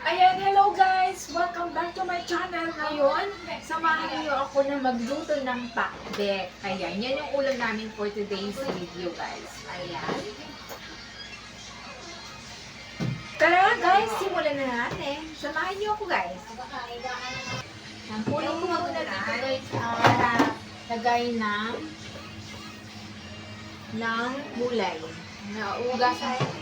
Ayan, hello guys! Welcome back to my channel. Ngayon, samahan niyo ako na magluto ng pakbet. Ayan, yan yung ulam namin for today's video guys. Ayan. Tara guys, simulan na natin. Samahan niyo ako guys. Ang puno ko muna dito guys para lagay ng gulay. Naugasan ko.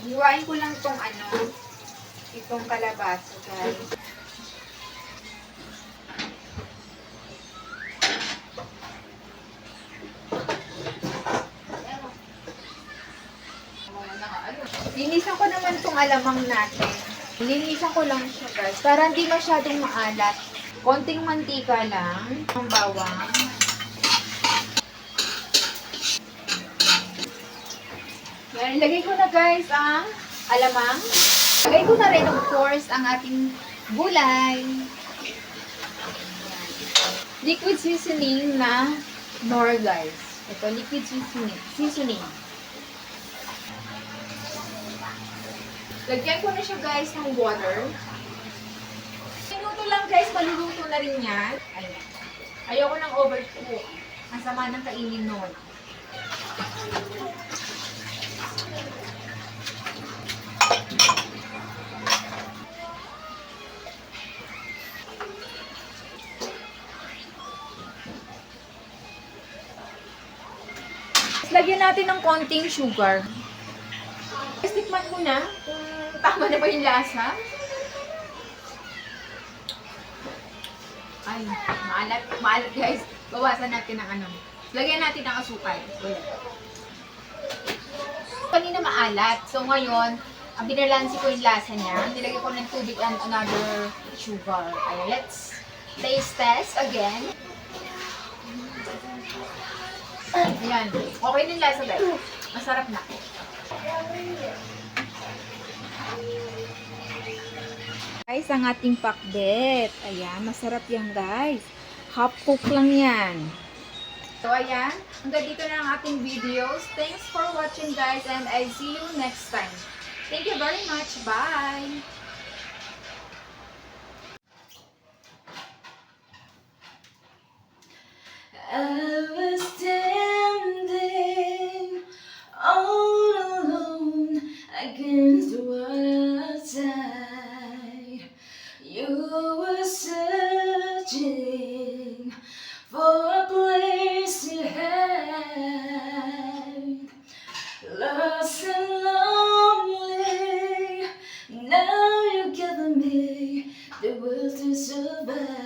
Hiwain ko lang itong kalabasa, guys. Linisan ko naman itong alamang natin. Linisan ko lang siya, guys, para hindi masyadong maalat. Konting mantika lang, ang bawang. Yan, ilagay ko na guys ang alamang. Ilagay ko na rin of course ang ating gulay. Liquid seasoning na Knorr guys. Ito, liquid seasoning. Lagyan ko na siya guys ng water. Minuto lang guys, maluluto na rin yan. Ayan. Ayoko ng overcook. Ang sama ng kainin nun. Lagyan natin ng konting sugar. Tikman ko na kung tama na ba yung lasa. Ay, maalat guys. Bawasan natin ng Lagyan natin ng asukal. Kanina maalat. So ngayon, ang binalansi ko yung lasa niya. Nilagay ko ng tubig and another sugar. Ayan, let's taste test again. Ayan. Okay na yung lasa guys. Masarap na. Guys, ang ating pakbet. Ayan, masarap yan guys. Half cook lang yan. So ayan, hanggang dito na ang ating videos. Thanks for watching guys and I see you next time. Thank you very much. Bye! I was standing all alone against the world outside. You were searching for a place to hide, lost and lonely. Now you gather me the will to survive.